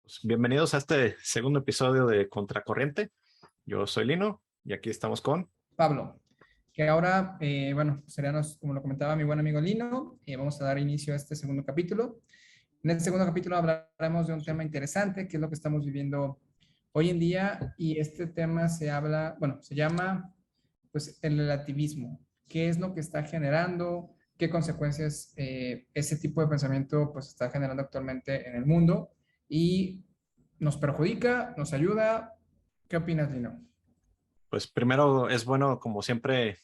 Pues, bienvenidos a este segundo episodio de Contracorriente. Yo soy Lino y aquí estamos con... Pablo, que ahora, bueno, seríamos, como lo comentaba mi buen amigo Lino, vamos a dar inicio a este segundo capítulo. En este segundo capítulo hablaremos de un tema interesante, que es lo que estamos viviendo hoy en día, y este tema se llama, pues, el relativismo. ¿Qué es lo que está generando? ¿Qué consecuencias ese tipo de pensamiento, pues, está generando actualmente en el mundo? ¿Y nos perjudica? ¿Nos ayuda? ¿Qué opinas, Lino? Pues primero es bueno, como siempre,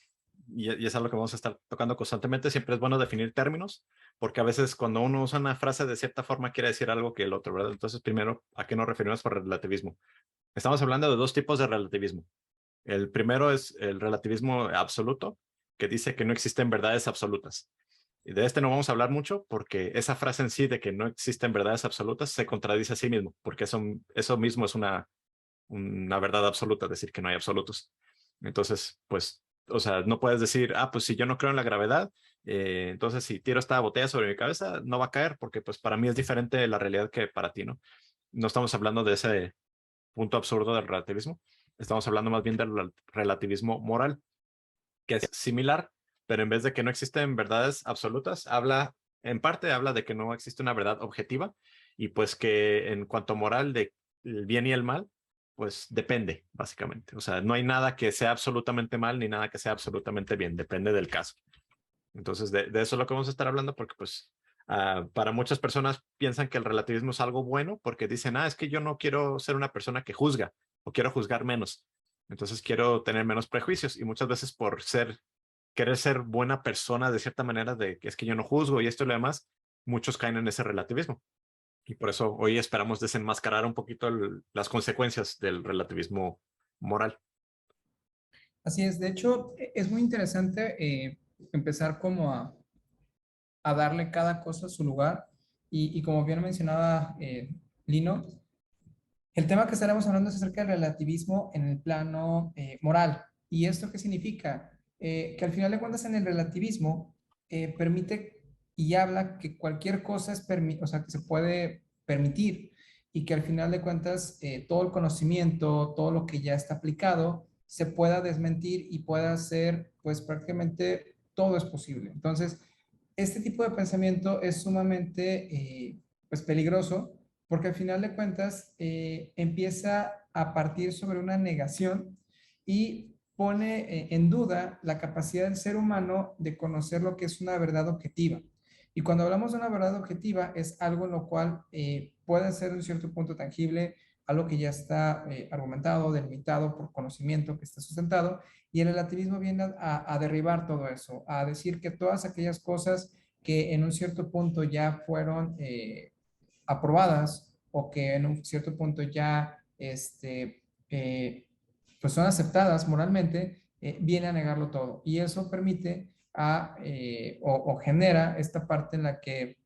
y es algo que vamos a estar tocando constantemente, siempre es bueno definir términos, porque a veces cuando uno usa una frase de cierta forma quiere decir algo que el otro, ¿verdad? Entonces, primero, ¿a qué nos referimos por relativismo? Estamos hablando de dos tipos de relativismo. El primero es el relativismo absoluto, que dice que no existen verdades absolutas. Y de este no vamos a hablar mucho porque esa frase en sí de que no existen verdades absolutas se contradice a sí mismo, porque eso mismo es una verdad absoluta, decir que no hay absolutos. Entonces, pues, o sea, no puedes decir, pues si yo no creo en la gravedad, entonces si tiro esta botella sobre mi cabeza, no va a caer porque pues para mí es diferente la realidad que para ti, ¿no? No estamos hablando de ese punto absurdo del relativismo, estamos hablando más bien del relativismo moral, que es similar, pero en vez de que no existen verdades absolutas, en parte habla de que no existe una verdad objetiva y pues que en cuanto a moral de el bien y el mal, pues depende, básicamente. O sea, no hay nada que sea absolutamente mal ni nada que sea absolutamente bien, depende del caso. Entonces, de eso es lo que vamos a estar hablando porque pues para muchas personas piensan que el relativismo es algo bueno porque dicen, es que yo no quiero ser una persona que juzga o quiero juzgar menos. Entonces quiero tener menos prejuicios y muchas veces por querer ser buena persona de cierta manera, de que es que yo no juzgo y esto y lo demás, muchos caen en ese relativismo. Y por eso hoy esperamos desenmascarar un poquito las consecuencias del relativismo moral. Así es, de hecho, es muy interesante empezar como a darle cada cosa a su lugar y como bien mencionaba Lino, el tema que estaremos hablando es acerca del relativismo en el plano moral. ¿Y esto qué significa? Que al final de cuentas en el relativismo permite y habla que cualquier cosa o sea, que se puede permitir y que al final de cuentas todo el conocimiento, todo lo que ya está aplicado, se pueda desmentir y pueda ser, pues prácticamente todo es posible. Entonces, este tipo de pensamiento es sumamente, pues peligroso porque al final de cuentas empieza a partir sobre una negación y pone en duda la capacidad del ser humano de conocer lo que es una verdad objetiva. Y cuando hablamos de una verdad objetiva es algo en lo cual puede ser un cierto punto tangible, algo que ya está argumentado, delimitado por conocimiento que está sustentado, y el relativismo viene a derribar todo eso, a decir que todas aquellas cosas que en un cierto punto ya fueron aprobadas o que en un cierto punto ya pues son aceptadas moralmente, viene a negarlo todo. Y eso permite o genera esta parte en la que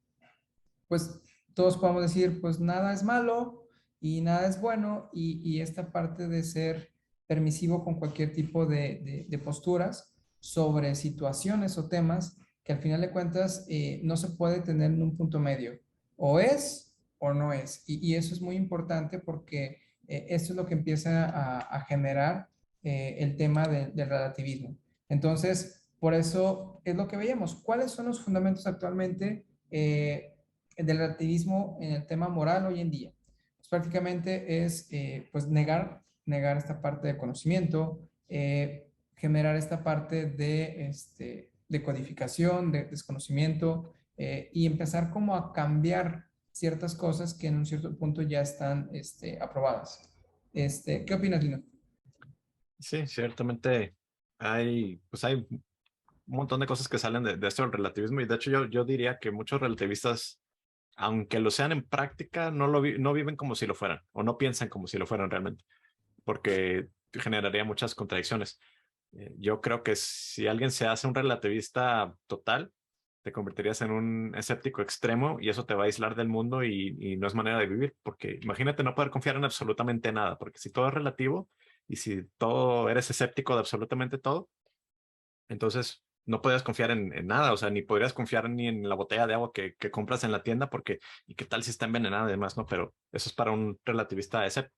pues todos podemos decir, pues nada es malo y nada es bueno y esta parte de ser permisivo con cualquier tipo de posturas sobre situaciones o temas que al final de cuentas no se puede tener en un punto medio. O es o no es. Y eso es muy importante porque esto es lo que empieza a generar el tema del relativismo. Entonces, por eso es lo que veíamos. ¿Cuáles son los fundamentos actualmente del relativismo en el tema moral hoy en día? Pues prácticamente es pues negar esta parte de conocimiento, generar esta parte de codificación, de desconocimiento y empezar como a cambiar ciertas cosas que en un cierto punto ya están aprobadas. ¿Qué opinas, Lino? Sí, ciertamente pues hay un montón de cosas que salen de esto del relativismo y de hecho yo diría que muchos relativistas, aunque lo sean en práctica, no viven como si lo fueran o no piensan como si lo fueran realmente, porque generaría muchas contradicciones. Yo creo que si alguien se hace un relativista total, te convertirías en un escéptico extremo y eso te va a aislar del mundo y no es manera de vivir, porque imagínate no poder confiar en absolutamente nada, porque si todo es relativo y si todo eres escéptico de absolutamente todo, entonces no podrías confiar en nada, o sea, ni podrías confiar ni en la botella de agua que compras en la tienda porque, ¿y qué tal si está envenenada además, no? Pero eso es para un relativista ese,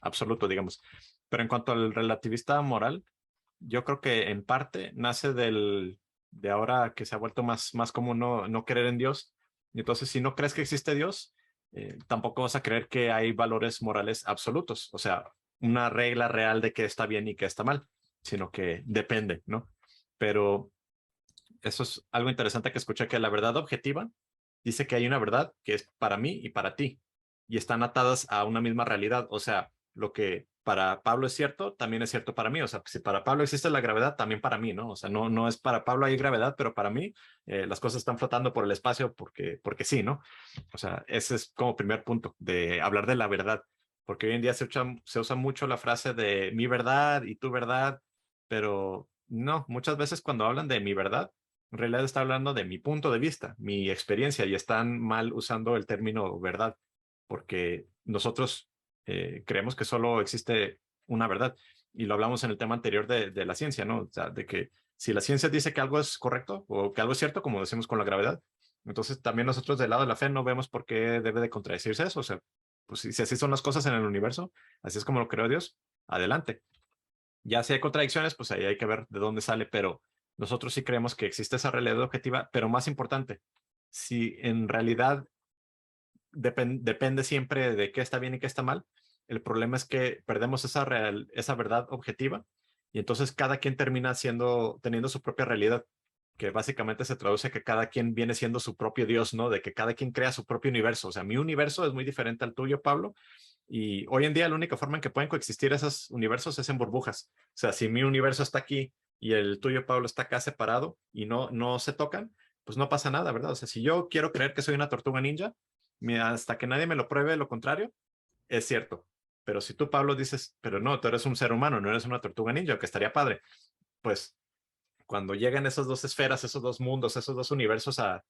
absoluto, digamos. Pero en cuanto al relativista moral, yo creo que en parte nace de ahora que se ha vuelto más común no creer en Dios. Y entonces, si no crees que existe Dios, tampoco vas a creer que hay valores morales absolutos, o sea, una regla real de qué está bien y qué está mal, sino que depende, ¿no? Pero eso es algo interesante que escuché, que la verdad objetiva dice que hay una verdad que es para mí y para ti, y están atadas a una misma realidad. O sea, lo que para Pablo es cierto, también es cierto para mí. O sea, si para Pablo existe la gravedad, también para mí, ¿no? O sea, no es para Pablo hay gravedad, pero para mí las cosas están flotando por el espacio porque sí, ¿no? O sea, ese es como primer punto de hablar de la verdad, porque hoy en día se usa mucho la frase de mi verdad y tu verdad, pero no, muchas veces cuando hablan de mi verdad, en realidad está hablando de mi punto de vista, mi experiencia, y están mal usando el término verdad, porque nosotros creemos que solo existe una verdad. Y lo hablamos en el tema anterior de la ciencia, ¿no? O sea, de que si la ciencia dice que algo es correcto o que algo es cierto, como decimos con la gravedad, entonces también nosotros del lado de la fe no vemos por qué debe de contradecirse eso. O sea, pues si así son las cosas en el universo, así es como lo creó Dios, adelante. Ya si hay contradicciones, pues ahí hay que ver de dónde sale, pero nosotros sí creemos que existe esa realidad objetiva, pero más importante, si en realidad depende siempre de qué está bien y qué está mal, el problema es que perdemos esa verdad objetiva y entonces cada quien termina teniendo su propia realidad, que básicamente se traduce a que cada quien viene siendo su propio Dios, ¿no? De que cada quien crea su propio universo. O sea, mi universo es muy diferente al tuyo, Pablo, y hoy en día la única forma en que pueden coexistir esos universos es en burbujas. O sea, si mi universo está aquí y el tuyo, Pablo, está acá separado y no se tocan, pues no pasa nada, ¿verdad? O sea, si yo quiero creer que soy una tortuga ninja, hasta que nadie me lo pruebe lo contrario, es cierto. Pero si tú, Pablo, dices, pero no, tú eres un ser humano, no eres una tortuga ninja, que estaría padre, pues cuando llegan esas dos esferas, esos dos mundos, esos dos universos a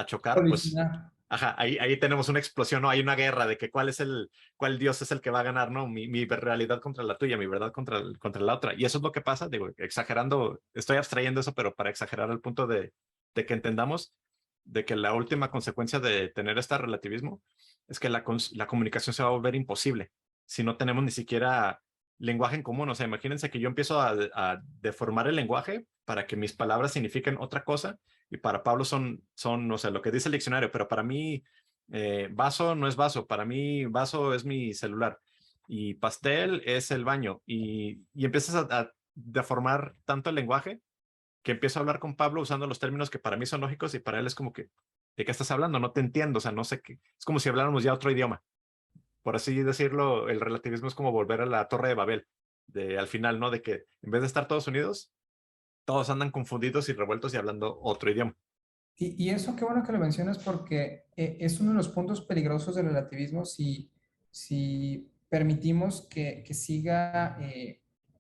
chocar, pues, Colisionar. ajá, ahí tenemos una explosión, ¿no? Hay una guerra de que cuál Dios es el que va a ganar, ¿no? Mi realidad contra la tuya, mi verdad contra la otra. Y eso es lo que pasa, digo, exagerando, estoy abstrayendo eso, pero para exagerar el punto de que entendamos de que la última consecuencia de tener este relativismo es que la comunicación se va a volver imposible si no tenemos ni siquiera lenguaje en común. O sea, imagínense que yo empiezo a deformar el lenguaje para que mis palabras signifiquen otra cosa y para Pablo no sé, lo que dice el diccionario, pero para mí vaso no es vaso, para mí vaso es mi celular y pastel es el baño y empiezas a deformar tanto el lenguaje que empiezo a hablar con Pablo usando los términos que para mí son lógicos y para él es como que, ¿de qué estás hablando? No te entiendo, o sea, no sé qué, es como si habláramos ya otro idioma. Por así decirlo, el relativismo es como volver a la Torre de Babel, al final, ¿no? De que en vez de estar todos unidos, todos andan confundidos y revueltos y hablando otro idioma. Y eso qué bueno que lo mencionas porque es uno de los puntos peligrosos del relativismo si permitimos que siga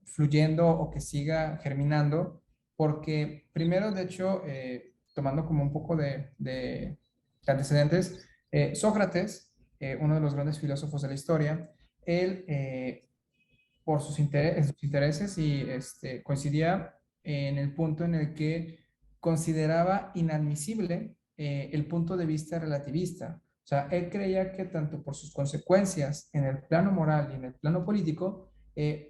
fluyendo o que siga germinando, porque primero, de hecho, tomando como un poco de antecedentes, Sócrates, uno de los grandes filósofos de la historia, él por sus intereses y coincidía en el punto en el que consideraba inadmisible el punto de vista relativista. O sea, él creía que tanto por sus consecuencias en el plano moral y en el plano político,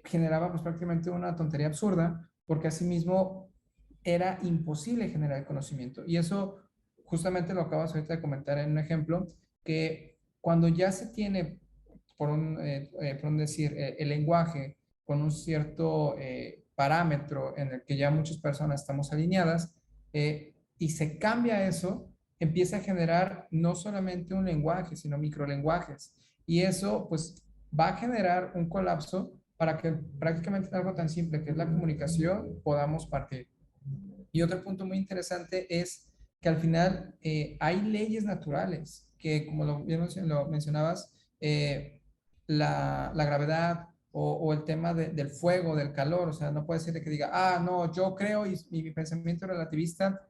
generaba pues prácticamente una tontería absurda, porque asimismo era imposible generar el conocimiento. Y eso justamente lo acabas ahorita de comentar en un ejemplo, que cuando ya se tiene por un decir, el lenguaje con un cierto parámetro en el que ya muchas personas estamos alineadas y se cambia eso, empieza a generar no solamente un lenguaje, sino microlenguajes. Y eso pues va a generar un colapso para que prácticamente algo tan simple que es la comunicación podamos partir. Y otro punto muy interesante es que al final hay leyes naturales que, como lo mencionabas, la gravedad o el tema del fuego, del calor, o sea, no puede ser de que diga, ah, no, yo creo y mi pensamiento relativista,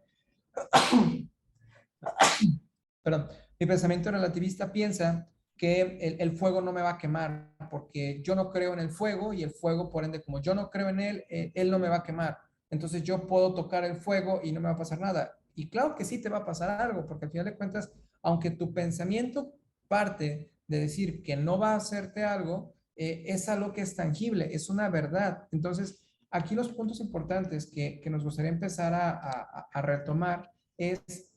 perdón, mi pensamiento relativista piensa que el fuego no me va a quemar porque yo no creo en el fuego y el fuego, por ende, como yo no creo en él, él no me va a quemar. entonces yo puedo tocar el fuego y no me va a pasar nada. Y claro que sí te va a pasar algo, porque al final de cuentas, aunque tu pensamiento parte de decir que no va a hacerte algo, es algo que es tangible, es una verdad. Entonces, aquí los puntos importantes que nos gustaría empezar a retomar es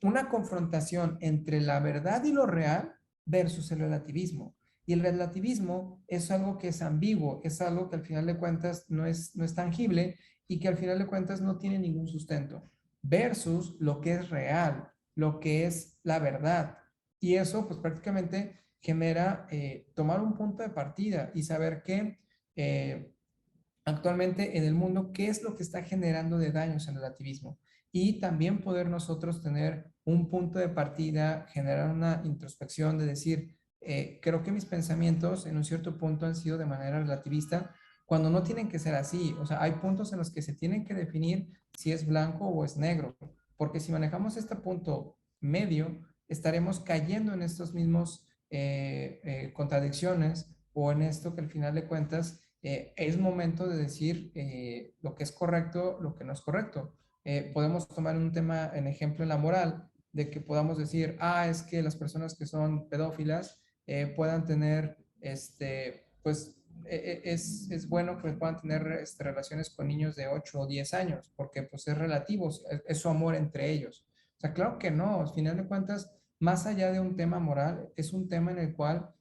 una confrontación entre la verdad y lo real versus el relativismo. Y el relativismo es algo que es ambiguo, es algo que al final de cuentas no es tangible y que al final de cuentas no tiene ningún sustento, versus lo que es real, lo que es la verdad. Y eso pues prácticamente genera tomar un punto de partida y saber que actualmente en el mundo qué es lo que está generando de daños en el relativismo y también poder nosotros tener un punto de partida, generar una introspección de decir, creo que mis pensamientos en un cierto punto han sido de manera relativista, cuando no tienen que ser así. O sea, hay puntos en los que se tienen que definir si es blanco o es negro, porque si manejamos este punto medio, estaremos cayendo en estos mismos contradicciones o en esto que al final de cuentas es momento de decir lo que es correcto, lo que no es correcto. Podemos tomar un tema, en ejemplo, en la moral, de que podamos decir, es que las personas que son pedófilas puedan tener, pues, es bueno que puedan tener relaciones con niños de 8 o 10 años, porque pues es relativo, es su amor entre ellos. O sea, claro que no, al final de cuentas, más allá de un tema moral, es un tema en el cual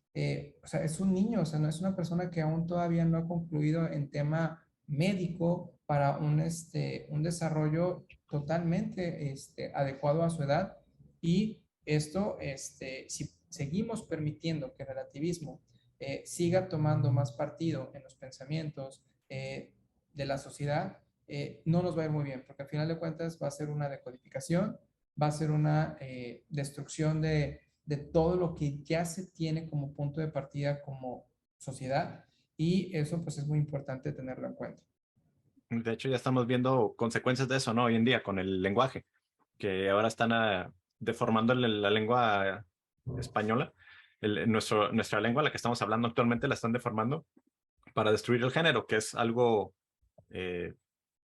o sea, es un niño, o sea, no es una persona que aún todavía no ha concluido en tema médico para un desarrollo totalmente adecuado a su edad. Y esto, si seguimos permitiendo que el relativismo siga tomando más partido en los pensamientos de la sociedad, no nos va a ir muy bien, porque al final de cuentas va a ser una decodificación, va a ser una destrucción de todo lo que ya se tiene como punto de partida como sociedad y eso pues es muy importante tenerlo en cuenta. De hecho, ya estamos viendo consecuencias de eso, ¿no? Hoy en día con el lenguaje, que ahora están deformando la lengua española. Nuestra lengua, la que estamos hablando actualmente, la están deformando para destruir el género, que es algo, eh,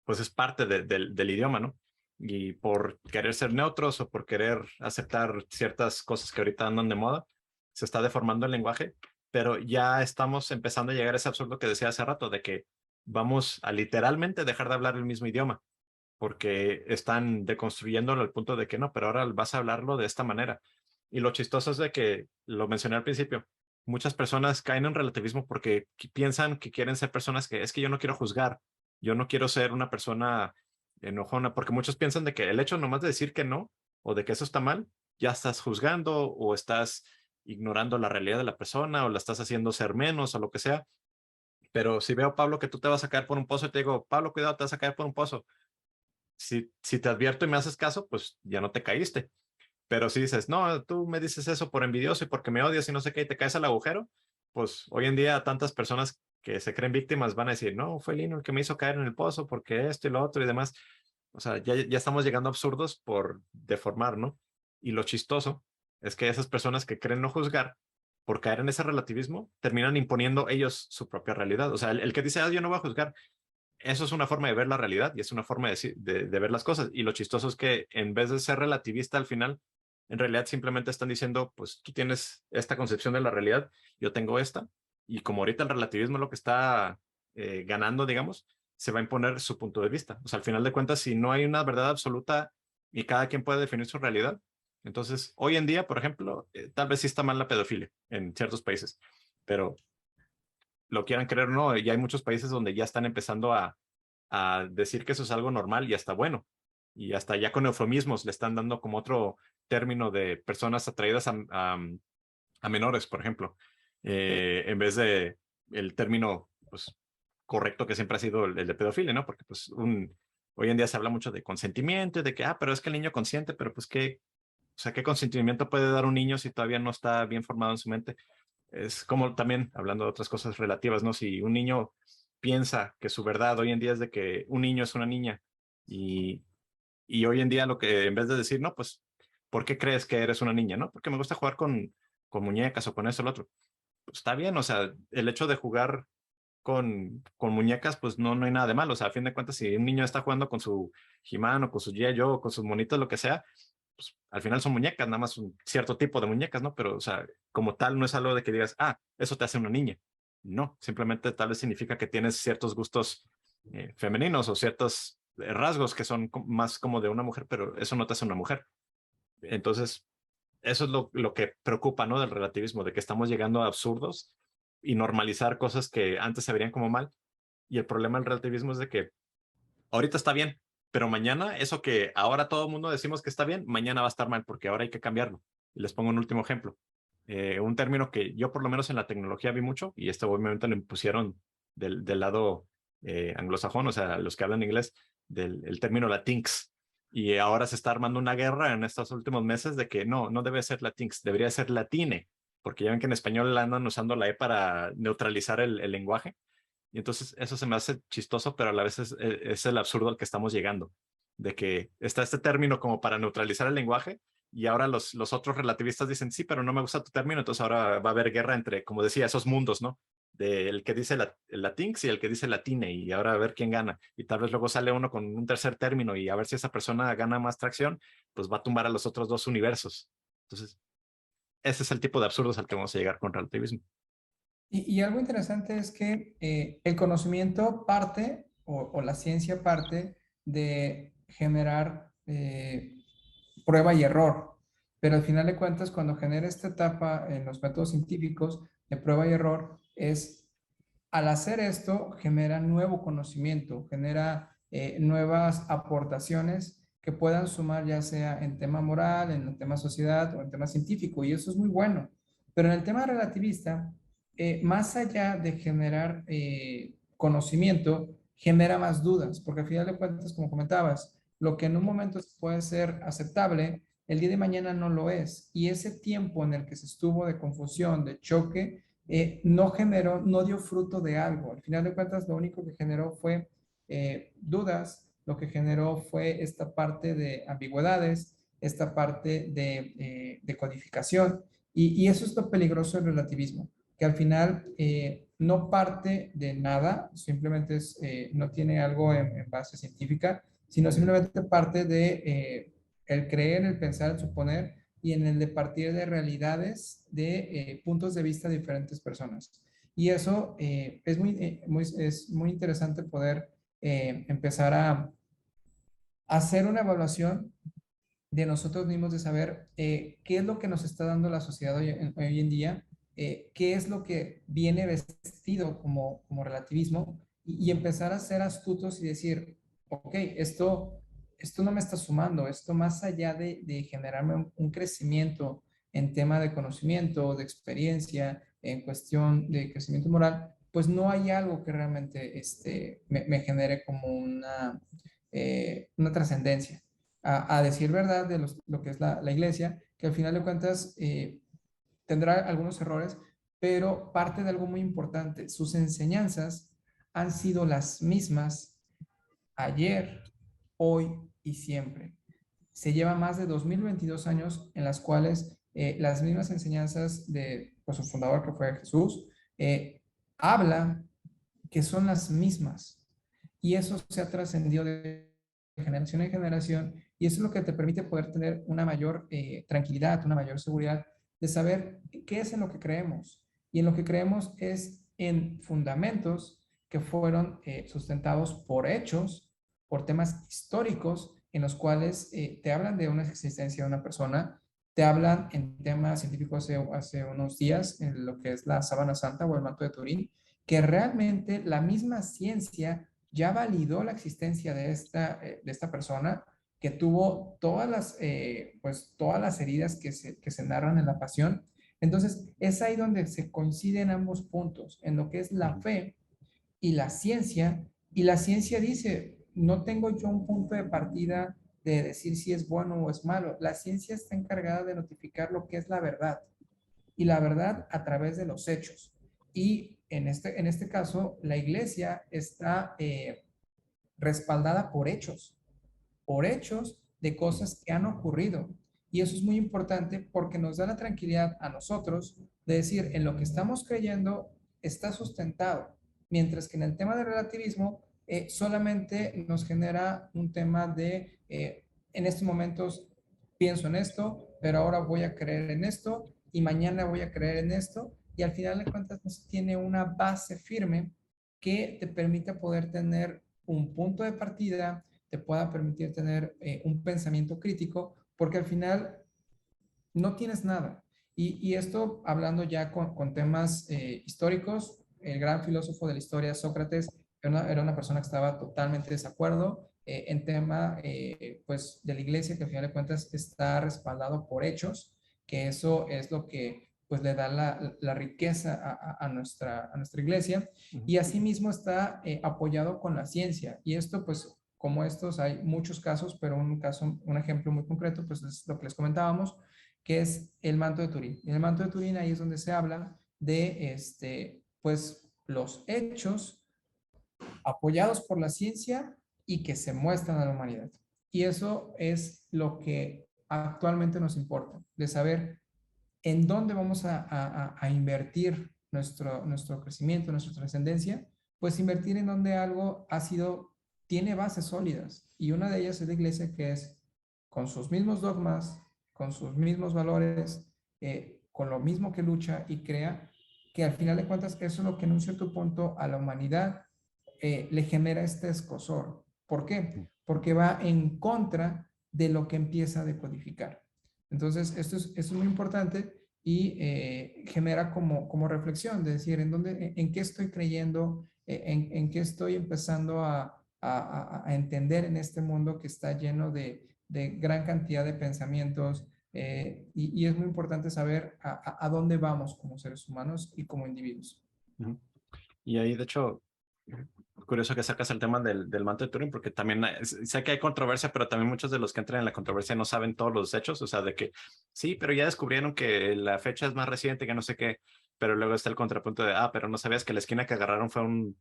pues es parte del idioma, ¿no? Y por querer ser neutros o por querer aceptar ciertas cosas que ahorita andan de moda, se está deformando el lenguaje, pero ya estamos empezando a llegar a ese absurdo que decía hace rato, de que vamos a literalmente dejar de hablar el mismo idioma, porque están deconstruyéndolo al punto de que no, pero ahora vas a hablarlo de esta manera. Y lo chistoso es de que, lo mencioné al principio, muchas personas caen en relativismo porque piensan que quieren ser personas que es que yo no quiero juzgar, yo no quiero ser una persona enojona, porque muchos piensan de que el hecho nomás de decir que no o de que eso está mal, ya estás juzgando o estás ignorando la realidad de la persona o la estás haciendo ser menos o lo que sea. Pero si veo, Pablo, que tú te vas a caer por un pozo y te digo, Pablo, cuidado, te vas a caer por un pozo. Si te advierto y me haces caso, pues ya no te caíste. Pero si dices, no, tú me dices eso por envidioso y porque me odias y no sé qué, y te caes al agujero, pues hoy en día tantas personas que se creen víctimas van a decir, no, fue Lino el que me hizo caer en el pozo porque esto y lo otro y demás. O sea, ya estamos llegando a absurdos por deformar, ¿no? Y lo chistoso es que esas personas que creen no juzgar por caer en ese relativismo terminan imponiendo ellos su propia realidad. O sea, el que dice, yo no voy a juzgar, eso es una forma de ver la realidad y es una forma de ver las cosas. Y lo chistoso es que en vez de ser relativista al final, en realidad simplemente están diciendo, pues tú tienes esta concepción de la realidad, yo tengo esta, y como ahorita el relativismo es lo que está ganando, digamos, se va a imponer su punto de vista. O sea, al final de cuentas, si no hay una verdad absoluta y cada quien puede definir su realidad, entonces hoy en día, por ejemplo, tal vez sí está mal la pedofilia en ciertos países, pero lo quieran creer o no, ya hay muchos países donde ya están empezando a decir que eso es algo normal y hasta bueno. Y hasta ya con eufemismos le están dando como otro término de personas atraídas a menores, por ejemplo, en vez de el término pues, correcto que siempre ha sido el de pedofilia, ¿no? Porque pues hoy en día se habla mucho de consentimiento y de que, pero es que el niño consiente, pero pues qué, o sea, ¿qué consentimiento puede dar un niño si todavía no está bien formado en su mente? Es como también, hablando de otras cosas relativas, ¿no? Si un niño piensa que su verdad hoy en día es de que un niño es una niña y, y hoy en día lo que en vez de decir, no, pues, ¿por qué crees que eres una niña? No, porque me gusta jugar con muñecas o con eso o lo otro. Pues está bien, o sea, el hecho de jugar con muñecas, pues no hay nada de malo. O sea, a fin de cuentas, si un niño está jugando con su He-Man o con su G.I. Joe o con sus monitos, lo que sea, pues al final son muñecas, nada más un cierto tipo de muñecas, ¿no? Pero, o sea, como tal, no es algo de que digas, ah, eso te hace una niña. No, simplemente tal vez significa que tienes ciertos gustos femeninos o ciertos rasgos que son más como de una mujer, pero eso no te hace una mujer. Entonces, eso es lo que preocupa, ¿no? Del relativismo, de que estamos llegando a absurdos y normalizar cosas que antes se verían como mal. Y el problema del relativismo es de que ahorita está bien, pero mañana eso que ahora todo el mundo decimos que está bien, mañana va a estar mal porque ahora hay que cambiarlo. Y les pongo un último ejemplo. Un término que yo por lo menos en la tecnología vi mucho, y esto obviamente lo impusieron del lado anglosajón, o sea, los que hablan inglés, del el término latinx. Y ahora se está armando una guerra en estos últimos meses de que no debe ser latinx, debería ser latine, porque ya ven que en español andan usando la E para neutralizar el lenguaje. Y entonces eso se me hace chistoso, pero a la vez es el absurdo al que estamos llegando, de que está este término como para neutralizar el lenguaje y ahora los otros relativistas dicen, sí, pero no me gusta tu término, entonces ahora va a haber guerra entre, como decía, esos mundos, ¿no? El que dice el latinx y el que dice latine y ahora a ver quién gana. Y tal vez luego sale uno con un tercer término y a ver si esa persona gana más tracción, pues va a tumbar a los otros dos universos. Entonces, ese es el tipo de absurdos al que vamos a llegar con relativismo. Y algo interesante es que el conocimiento parte, o la ciencia parte de generar prueba y error. Pero al final de cuentas, cuando genera esta etapa en los métodos científicos de prueba y error, es al hacer esto, genera nuevo conocimiento, genera nuevas aportaciones que puedan sumar ya sea en tema moral, en el tema sociedad o en tema científico, y eso es muy bueno. Pero en el tema relativista, más allá de generar conocimiento, genera más dudas, porque al final de cuentas, como comentabas, lo que en un momento puede ser aceptable, el día de mañana no lo es. Y ese tiempo en el que se estuvo de confusión, de choque, no generó, no dio fruto de algo. Al final de cuentas, lo único que generó fue dudas, lo que generó fue esta parte de ambigüedades, esta parte de codificación, y eso es lo peligroso del relativismo, que al final no parte de nada, simplemente no tiene algo en base científica, sino simplemente parte de el creer, el pensar, el suponer, y en el de partir de realidades de puntos de vista de diferentes personas. Y eso es muy interesante poder empezar a hacer una evaluación de nosotros mismos, de saber qué es lo que nos está dando la sociedad hoy en día, qué es lo que viene vestido como relativismo, y empezar a ser astutos y decir, ok, esto no me está sumando, esto más allá de generarme un crecimiento en tema de conocimiento, de experiencia, en cuestión de crecimiento moral, pues no hay algo que realmente me genere como una trascendencia. A decir verdad de lo que es la iglesia, que al final de cuentas tendrá algunos errores, pero parte de algo muy importante. Sus enseñanzas han sido las mismas ayer, hoy y siempre. Se lleva más de 2022 años en las cuales las mismas enseñanzas de pues, su fundador, que fue Jesús, habla que son las mismas. Y eso se ha trascendido de generación en generación, y eso es lo que te permite poder tener una mayor tranquilidad, una mayor seguridad de saber qué es en lo que creemos. Y en lo que creemos es en fundamentos que fueron sustentados por hechos, por temas históricos en los cuales te hablan de una existencia de una persona, te hablan en temas científicos hace unos días, en lo que es la sábana santa o el manto de Turín, que realmente la misma ciencia ya validó la existencia de esta persona, que tuvo pues, todas las heridas que se narran en la pasión. Entonces, es ahí donde se coinciden ambos puntos, en lo que es la fe y la ciencia dice, no tengo yo un punto de partida de decir si es bueno o es malo. La ciencia está encargada de notificar lo que es la verdad, y la verdad a través de los hechos. Y en este caso, la iglesia está respaldada por hechos de cosas que han ocurrido. Y eso es muy importante porque nos da la tranquilidad a nosotros de decir, en lo que estamos creyendo está sustentado. mientras que en el tema del relativismo solamente nos genera un tema de, en estos momentos pienso en esto, pero ahora voy a creer en esto y mañana voy a creer en esto, y al final de cuentas no se tiene una base firme que te permita poder tener un punto de partida, te pueda permitir tener un pensamiento crítico, porque al final no tienes nada. Y esto hablando ya con temas históricos, el gran filósofo de la historia, Sócrates, era una persona que estaba totalmente de desacuerdo en tema pues de la iglesia, que al final de cuentas está respaldado por hechos, que eso es lo que pues le da la riqueza a nuestra iglesia, y asimismo está apoyado con la ciencia. Y esto pues como estos hay muchos casos, pero un caso, un ejemplo muy concreto, pues es lo que les comentábamos, que es el manto de Turín. Y en el manto de Turín ahí es donde se habla de pues los hechos apoyados por la ciencia y que se muestran a la humanidad. Y eso es lo que actualmente nos importa, de saber en dónde vamos a invertir nuestro crecimiento, nuestra trascendencia, pues invertir en donde algo tiene bases sólidas. Y una de ellas es la iglesia, que es con sus mismos dogmas, con sus mismos valores, con lo mismo que lucha y crea, que al final de cuentas eso es lo que en un cierto punto a la humanidad le genera este escozor. ¿Por qué? Porque va en contra de lo que empieza a decodificar. Entonces, esto es muy importante y genera como reflexión, de decir, en qué estoy creyendo, en qué estoy empezando a entender en este mundo que está lleno de gran cantidad de pensamientos, y es muy importante saber a dónde vamos como seres humanos y como individuos. Y ahí, de hecho, curioso que sacas el tema del manto de Turing, porque también sé que hay controversia, pero también muchos de los que entran en la controversia no saben todos los hechos, o sea, de que sí, pero ya descubrieron que la fecha es más reciente, que no sé qué, pero luego está el contrapunto de, pero no sabías que la esquina que agarraron fue un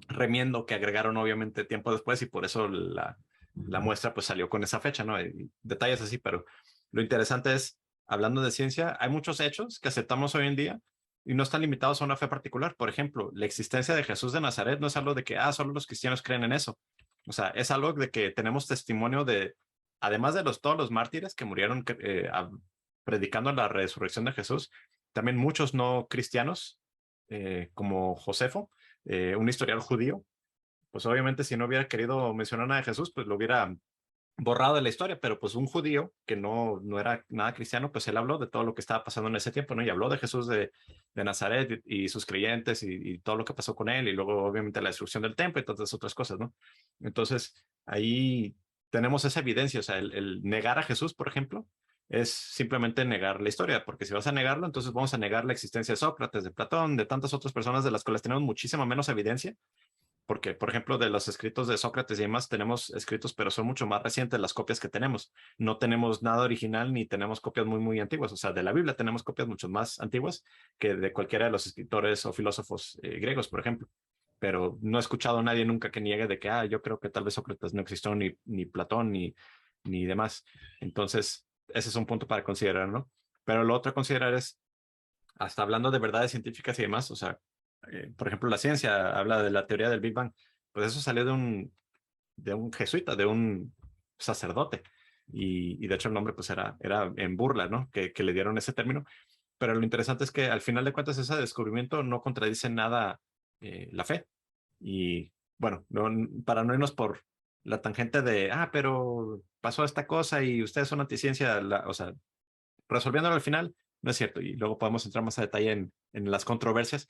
remiendo que agregaron obviamente tiempo después y por eso la muestra pues salió con esa fecha, ¿no? Y detalles así, pero lo interesante es, hablando de ciencia, hay muchos hechos que aceptamos hoy en día y no están limitados a una fe particular. Por ejemplo, la existencia de Jesús de Nazaret no es algo de que, solo los cristianos creen en eso. O sea, es algo de que tenemos testimonio de, además de todos los mártires que murieron predicando la resurrección de Jesús, también muchos no cristianos, como Josefo, un historiador judío, pues obviamente si no hubiera querido mencionar nada de Jesús, pues lo hubiera borrado de la historia, pero pues un judío que no era nada cristiano, pues él habló de todo lo que estaba pasando en ese tiempo, ¿no? Y habló de Jesús de Nazaret y sus creyentes y todo lo que pasó con él, y luego obviamente la destrucción del templo y todas otras cosas, ¿no? Entonces, ahí tenemos esa evidencia, o sea, el negar a Jesús, por ejemplo, es simplemente negar la historia, porque si vas a negarlo, entonces vamos a negar la existencia de Sócrates, de Platón, de tantas otras personas de las cuales tenemos muchísima menos evidencia, porque, por ejemplo, de los escritos de Sócrates y demás tenemos escritos, pero son mucho más recientes las copias que tenemos. No tenemos nada original ni tenemos copias muy antiguas. O sea, de la Biblia tenemos copias mucho más antiguas que de cualquiera de los escritores o filósofos griegos, por ejemplo. Pero no he escuchado a nadie nunca que niegue de que, yo creo que tal vez Sócrates no existió, ni Platón, ni demás. Entonces, ese es un punto para considerar, ¿no? Pero lo otro a considerar es, hasta hablando de verdades científicas y demás, o sea, por ejemplo, la ciencia habla de la teoría del Big Bang, pues eso salió de un jesuita, de un sacerdote, y de hecho el nombre pues era en burla, ¿no? Que le dieron ese término, pero lo interesante es que al final de cuentas ese descubrimiento no contradice nada la fe, y bueno, para no irnos por la tangente de, pero pasó esta cosa y ustedes son anticiencia, o sea, resolviéndolo al final, no es cierto, y luego podemos entrar más a detalle en las controversias,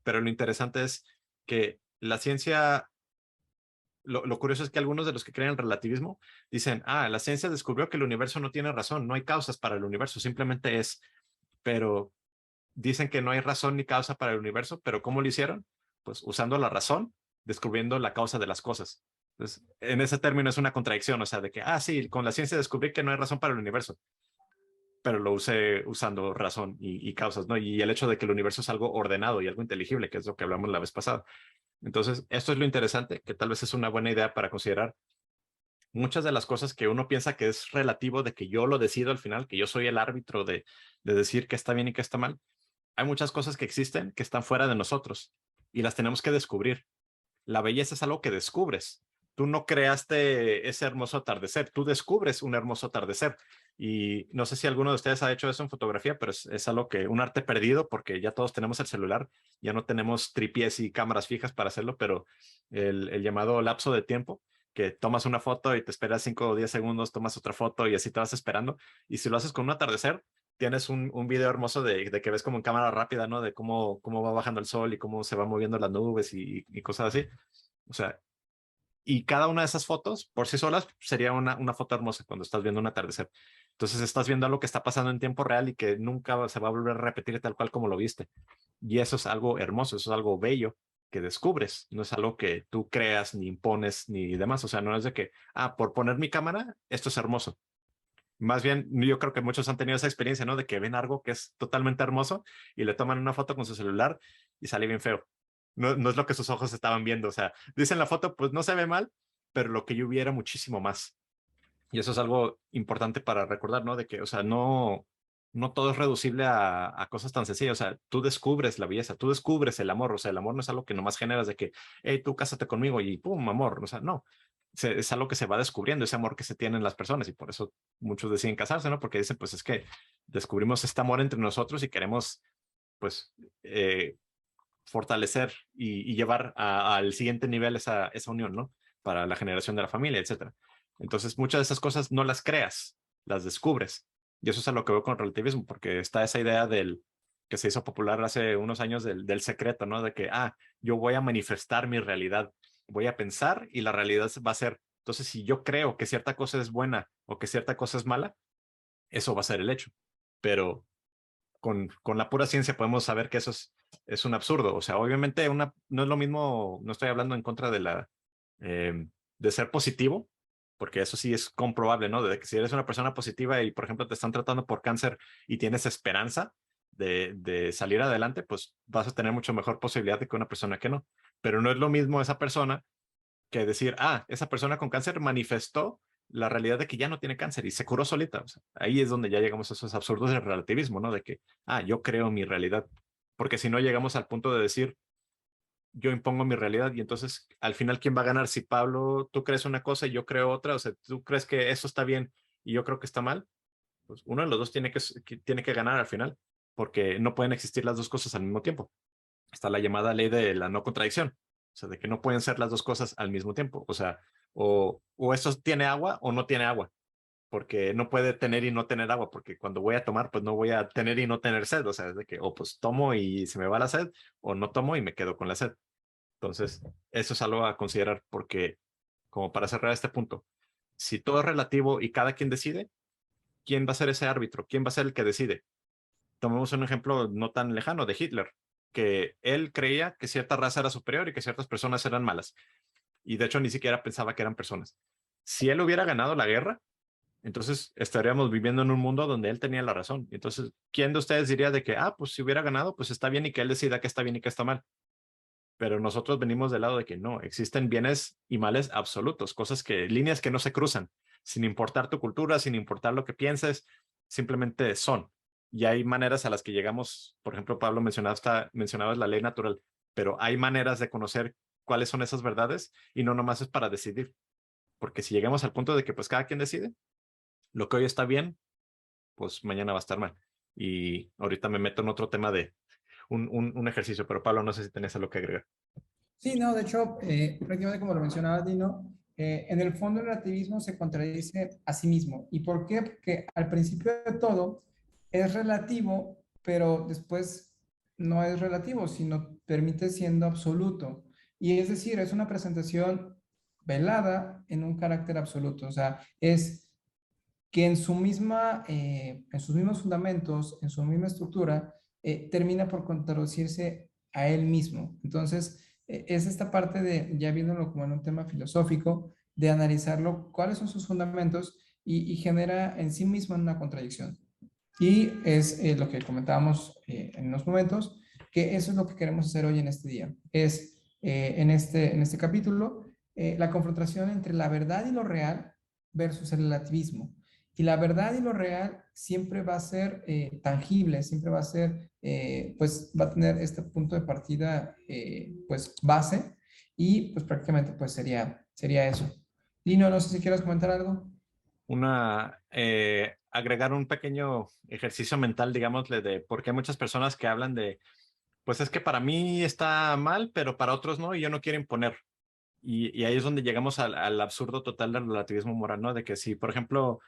pero lo interesante es que la ciencia, lo curioso es que algunos de los que creen en el relativismo dicen, la ciencia descubrió que el universo no tiene razón, no hay causas para el universo, simplemente es, pero dicen que no hay razón ni causa para el universo, pero ¿cómo lo hicieron? Pues usando la razón, descubriendo la causa de las cosas. Entonces, en ese término es una contradicción, o sea, de que, sí, con la ciencia descubrí que no hay razón para el universo, pero lo usé usando razón y causas, ¿no? Y el hecho de que el universo es algo ordenado y algo inteligible, que es lo que hablamos la vez pasada. Entonces, esto es lo interesante, que tal vez es una buena idea para considerar muchas de las cosas que uno piensa que es relativo, de que yo lo decido al final, que yo soy el árbitro de decir qué está bien y qué está mal. Hay muchas cosas que existen que están fuera de nosotros y las tenemos que descubrir. La belleza es algo que descubres. Tú no creaste ese hermoso atardecer, tú descubres un hermoso atardecer. Y no sé si alguno de ustedes ha hecho eso en fotografía, pero es algo que, un arte perdido, porque ya todos tenemos el celular, ya no tenemos tripiés y cámaras fijas para hacerlo, pero el llamado lapso de tiempo, que tomas una foto y te esperas 5 o 10 segundos, tomas otra foto y así te vas esperando. Y si lo haces con un atardecer, tienes un video hermoso de que ves como en cámara rápida, ¿no? De cómo va bajando el sol y cómo se van moviendo las nubes y cosas así. O sea, y cada una de esas fotos por sí solas sería una foto hermosa cuando estás viendo un atardecer. Entonces estás viendo algo que está pasando en tiempo real y que nunca se va a volver a repetir tal cual como lo viste. Y eso es algo hermoso, eso es algo bello que descubres. No es algo que tú creas, ni impones, ni demás. O sea, no es de que, por poner mi cámara, esto es hermoso. Más bien, yo creo que muchos han tenido esa experiencia, ¿no? De que ven algo que es totalmente hermoso y le toman una foto con su celular y sale bien feo. No, no es lo que sus ojos estaban viendo. O sea, dicen la foto, pues no se ve mal, pero lo que yo vi era muchísimo más. Y eso es algo importante para recordar, ¿no? De que, o sea, no todo es reducible a cosas tan sencillas. O sea, tú descubres la belleza, tú descubres el amor. O sea, el amor no es algo que nomás generas de que, hey, tú cásate conmigo y pum, amor. O sea, no. Es algo que se va descubriendo, ese amor que se tiene en las personas y por eso muchos deciden casarse, ¿no? Porque dicen, pues es que descubrimos este amor entre nosotros y queremos, pues, fortalecer y llevar al siguiente nivel esa unión, ¿no? Para la generación de la familia, etcétera. Entonces, muchas de esas cosas no las creas, las descubres. Y eso es a lo que veo con relativismo, porque está esa idea del que se hizo popular hace unos años del secreto, ¿no? De que, yo voy a manifestar mi realidad, voy a pensar y la realidad va a ser. Entonces, si yo creo que cierta cosa es buena o que cierta cosa es mala, eso va a ser el hecho. Pero con la pura ciencia podemos saber que eso es un absurdo. O sea, obviamente no es lo mismo, no estoy hablando en contra de ser positivo, porque eso sí es comprobable, ¿no? De que si eres una persona positiva y, por ejemplo, te están tratando por cáncer y tienes esperanza de salir adelante, pues vas a tener mucho mejor posibilidad de que una persona que no. Pero no es lo mismo esa persona que decir, esa persona con cáncer manifestó la realidad de que ya no tiene cáncer y se curó solita. O sea, ahí es donde ya llegamos a esos absurdos del relativismo, ¿no? De que, yo creo mi realidad. Porque si no llegamos al punto de decir, yo impongo mi realidad y entonces al final, ¿quién va a ganar? Si Pablo, tú crees una cosa y yo creo otra, o sea, tú crees que eso está bien y yo creo que está mal, pues uno de los dos tiene que ganar al final, porque no pueden existir las dos cosas al mismo tiempo. Está la llamada ley de la no contradicción, o sea, de que no pueden ser las dos cosas al mismo tiempo, o sea, o esto tiene agua o no tiene agua, porque no puede tener y no tener agua, porque cuando voy a tomar, pues no voy a tener y no tener sed, o sea, es de que o pues tomo y se me va la sed, o no tomo y me quedo con la sed. Entonces, eso es algo a considerar, porque como para cerrar este punto, si todo es relativo y cada quien decide, ¿quién va a ser ese árbitro? ¿Quién va a ser el que decide? Tomemos un ejemplo no tan lejano de Hitler, que él creía que cierta raza era superior y que ciertas personas eran malas. Y de hecho ni siquiera pensaba que eran personas. Si él hubiera ganado la guerra, entonces estaríamos viviendo en un mundo donde él tenía la razón. Entonces, ¿quién de ustedes diría de que, pues si hubiera ganado, pues está bien y que él decida qué está bien y qué está mal? Pero nosotros venimos del lado de que no, existen bienes y males absolutos, líneas que no se cruzan, sin importar tu cultura, sin importar lo que pienses, simplemente son. Y hay maneras a las que llegamos, por ejemplo, Pablo mencionaba la ley natural, pero hay maneras de conocer cuáles son esas verdades y no nomás es para decidir, porque si llegamos al punto de que pues cada quien decide, lo que hoy está bien, pues mañana va a estar mal. Y ahorita me meto en otro tema de un ejercicio, pero Pablo, no sé si tenés algo que agregar. Sí, no, de hecho, prácticamente como lo mencionaba Dino, en el fondo el relativismo se contradice a sí mismo. ¿Y por qué? Porque al principio de todo es relativo, pero después no es relativo, sino permite siendo absoluto. Y es decir, es una presentación velada en un carácter absoluto. O sea, es que en sus mismos fundamentos, en su misma estructura, termina por contradecirse a él mismo. Entonces, es esta parte de, ya viéndolo como en un tema filosófico, de analizarlo, cuáles son sus fundamentos y genera en sí mismo una contradicción. Y es lo que comentábamos en unos momentos, que eso es lo que queremos hacer hoy en este día. Es en este capítulo la confrontación entre la verdad y lo real versus el relativismo. Y la verdad y lo real siempre va a ser tangible, siempre va a ser, pues va a tener este punto de partida, pues base y pues prácticamente pues sería eso. Lino, no sé si quieres comentar algo. Agregar un pequeño ejercicio mental, digámosle, de porque hay muchas personas que hablan de, pues es que para mí está mal, pero para otros no, y yo no quiero imponer. Y ahí es donde llegamos al absurdo total del relativismo moral, ¿no? De que si, por ejemplo,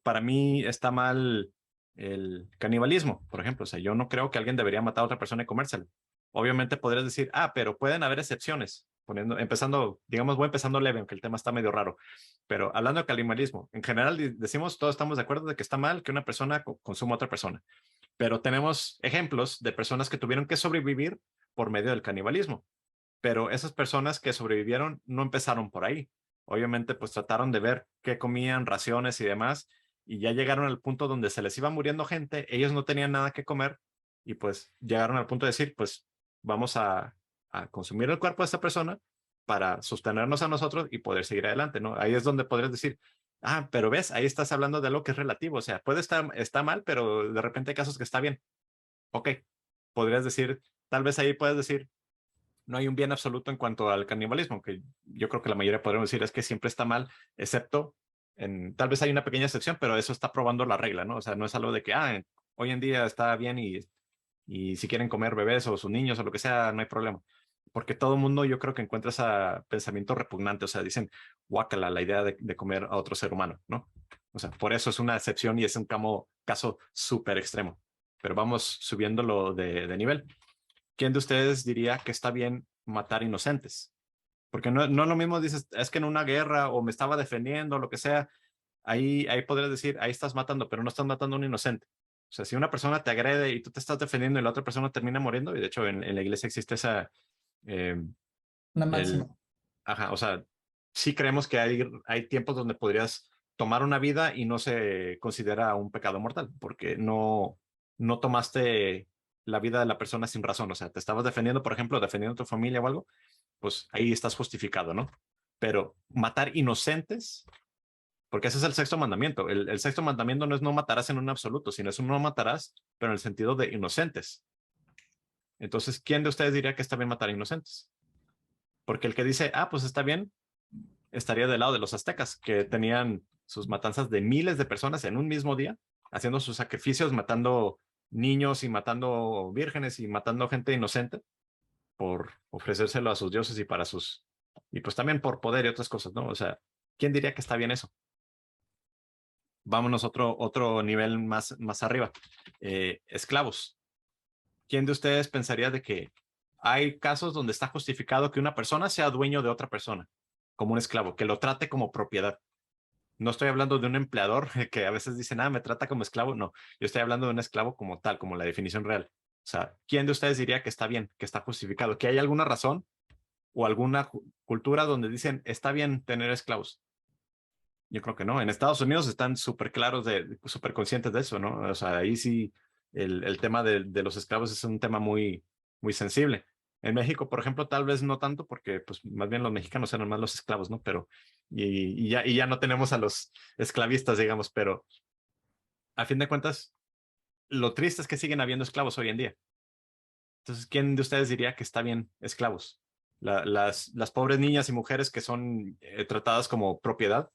para mí está mal el canibalismo, por ejemplo, o sea, yo no creo que alguien debería matar a otra persona y comérsela. Obviamente podrías decir, pero pueden haber excepciones, empezando, digamos, voy empezando leve, aunque el tema está medio raro, pero hablando de canibalismo, en general decimos, todos estamos de acuerdo de que está mal que una persona consuma a otra persona, pero tenemos ejemplos de personas que tuvieron que sobrevivir por medio del canibalismo, pero esas personas que sobrevivieron no empezaron por ahí. Obviamente, pues trataron de ver qué comían, raciones y demás, y ya llegaron al punto donde se les iba muriendo gente, ellos no tenían nada que comer, y pues llegaron al punto de decir, pues vamos a consumir el cuerpo de esta persona para sostenernos a nosotros y poder seguir adelante, ¿no? Ahí es donde podrías decir, pero ves, ahí estás hablando de algo que es relativo, o sea, puede estar, está mal, pero de repente hay casos que está bien. Ok, podrías decir, tal vez ahí puedes decir, no hay un bien absoluto en cuanto al canibalismo, que yo creo que la mayoría podríamos decir es que siempre está mal, excepto tal vez hay una pequeña excepción, pero eso está probando la regla, ¿no? O sea, no es algo de que, hoy en día está bien y si quieren comer bebés o sus niños o lo que sea, no hay problema. Porque todo el mundo yo creo que encuentra ese pensamiento repugnante, o sea, dicen, guácala, la idea de comer a otro ser humano, ¿no? O sea, por eso es una excepción y es un caso súper extremo. Pero vamos subiéndolo de nivel. ¿Quién de ustedes diría que está bien matar inocentes? Porque no es lo mismo, dices, es que en una guerra o me estaba defendiendo, lo que sea, ahí podrías decir, ahí estás matando, pero no estás matando a un inocente. O sea, si una persona te agrede y tú te estás defendiendo y la otra persona termina muriendo, y de hecho en la iglesia existe eh, Una máxima. el, ajá, o sea, sí creemos que hay tiempos donde podrías tomar una vida y no se considera un pecado mortal, porque no tomaste la vida de la persona sin razón, o sea, te estabas defendiendo, por ejemplo, defendiendo a tu familia o algo, pues ahí estás justificado, ¿no? Pero matar inocentes, porque ese es el sexto mandamiento. El sexto mandamiento no es no matarás en un absoluto, sino es un no matarás, pero en el sentido de inocentes. Entonces, ¿quién de ustedes diría que está bien matar inocentes? Porque el que dice, pues está bien, estaría del lado de los aztecas, que tenían sus matanzas de miles de personas en un mismo día, haciendo sus sacrificios, matando niños y matando vírgenes y matando gente inocente por ofrecérselo a sus dioses y para y pues también por poder y otras cosas, ¿no? O sea, ¿quién diría que está bien eso? Vámonos otro nivel más arriba. Esclavos. ¿Quién de ustedes pensaría de que hay casos donde está justificado que una persona sea dueño de otra persona, como un esclavo, que lo trate como propiedad? No estoy hablando de un empleador que a veces dicen, me trata como esclavo. No, yo estoy hablando de un esclavo como tal, como la definición real. O sea, ¿quién de ustedes diría que está bien, que está justificado, que hay alguna razón o alguna cultura donde dicen, está bien tener esclavos? Yo creo que no. En Estados Unidos están súper claros, súper conscientes de eso, ¿no? O sea, ahí sí el tema de los esclavos es un tema muy sensible. En México, por ejemplo, tal vez no tanto porque pues más bien los mexicanos eran más los esclavos, ¿no? Pero y ya no tenemos a los esclavistas, digamos, pero a fin de cuentas, lo triste es que siguen habiendo esclavos hoy en día. Entonces, ¿quién de ustedes diría que está bien esclavos? Las pobres niñas y mujeres que son tratadas como propiedad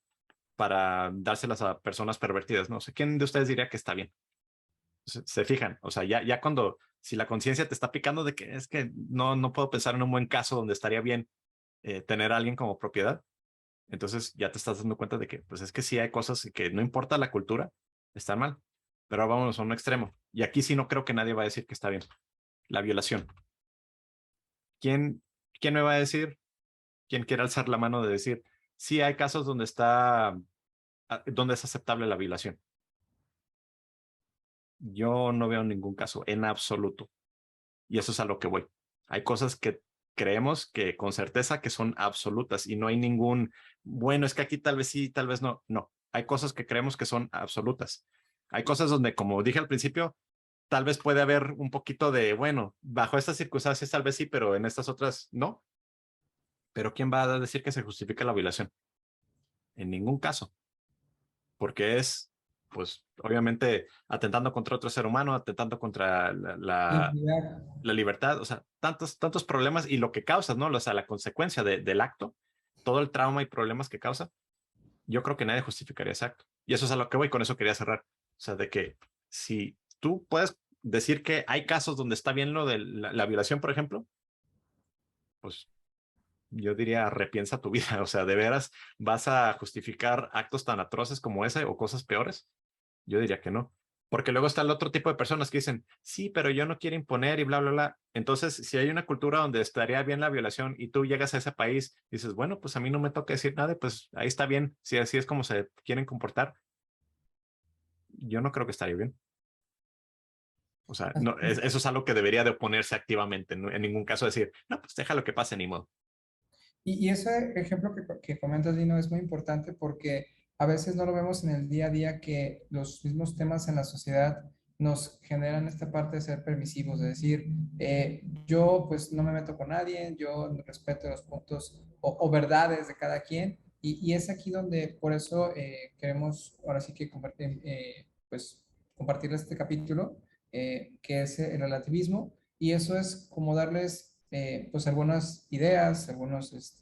para dárselas a personas pervertidas, no sé, ¿quién de ustedes diría que está bien? Se fijan, o sea, ya cuando, si la conciencia te está picando de que es que no puedo pensar en un buen caso donde estaría bien tener a alguien como propiedad, entonces ya te estás dando cuenta de que, pues es que sí hay cosas que no importa la cultura, están mal, pero ahora vámonos a un extremo. Y aquí sí no creo que nadie va a decir que está bien. La violación. ¿Quién, quién me va a decir? ¿Quién quiere alzar la mano de decir, sí hay casos donde es aceptable la violación? Yo no veo ningún caso en absoluto. Y eso es a lo que voy. Hay cosas que creemos que con certeza que son absolutas y no hay bueno, es que aquí tal vez sí, tal vez no. No, hay cosas que creemos que son absolutas. Hay cosas donde, como dije al principio, tal vez puede haber un poquito de, bajo estas circunstancias tal vez sí, pero en estas otras no. Pero ¿quién va a decir que se justifica la violación? En ningún caso, porque es pues obviamente atentando contra otro ser humano, atentando contra Intimidad. la libertad, o sea, tantos problemas y lo que causa, ¿no? O sea, la consecuencia del acto, todo el trauma y problemas que causa, yo creo que nadie justificaría ese acto. Y eso es a lo que voy, con eso quería cerrar. O sea, de que si tú puedes decir que hay casos donde está bien lo de la violación, por ejemplo, pues yo diría, repiensa tu vida. O sea, ¿de veras vas a justificar actos tan atroces como ese o cosas peores? Yo diría que no. Porque luego está el otro tipo de personas que dicen, sí, pero yo no quiero imponer y bla, bla, bla. Entonces, si hay una cultura donde estaría bien la violación y tú llegas a ese país y dices, bueno, pues a mí no me toca decir nada, pues ahí está bien, si así es como se quieren comportar, yo no creo que estaría bien. O sea, Así no, eso es algo que debería de oponerse activamente, no, en ningún caso decir, no, pues déjalo que pase, ni modo. Y ese ejemplo que comentas, Dino, es muy importante porque a veces no lo vemos en el día a día que los mismos temas en la sociedad nos generan esta parte de ser permisivos, de decir, yo pues no me meto con nadie, yo respeto los puntos o verdades de cada quien. Y es aquí donde por eso queremos ahora sí que compartir, pues, compartir este capítulo, que es el relativismo. Y eso es como darles pues algunas ideas, algunos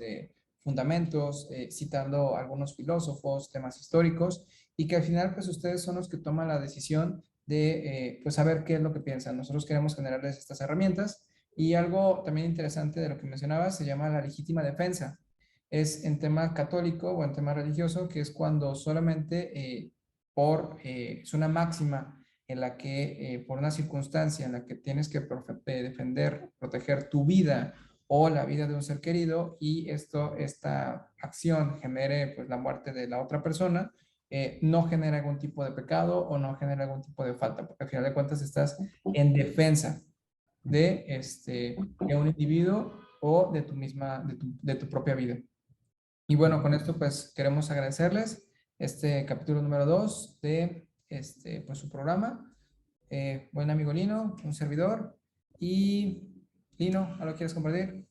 fundamentos, citando algunos filósofos, temas históricos, y que al final pues ustedes son los que toman la decisión de pues saber qué es lo que piensan. Nosotros queremos generarles estas herramientas y algo también interesante de lo que mencionabas se llama la legítima defensa. Es en tema católico o en tema religioso, que es cuando solamente es una máxima en la que por una circunstancia en la que tienes que defender, proteger tu vida o la vida de un ser querido y esta acción genere pues la muerte de la otra persona, no genera algún tipo de pecado o no genera algún tipo de falta, porque al final de cuentas estás en defensa de un individuo o de tu misma, de tu propia vida. Y bueno, con esto pues queremos agradecerles este capítulo número 2 de pues, su programa. Buen amigo Lino, un servidor. Y Lino, ¿algo quieres compartir?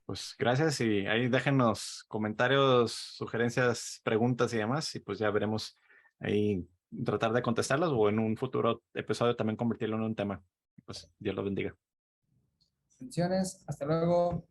Pues gracias y ahí déjenos comentarios, sugerencias, preguntas y demás y pues ya veremos ahí tratar de contestarlas o en un futuro episodio también convertirlo en un tema. Pues Dios lo bendiga. Bendiciones, hasta luego.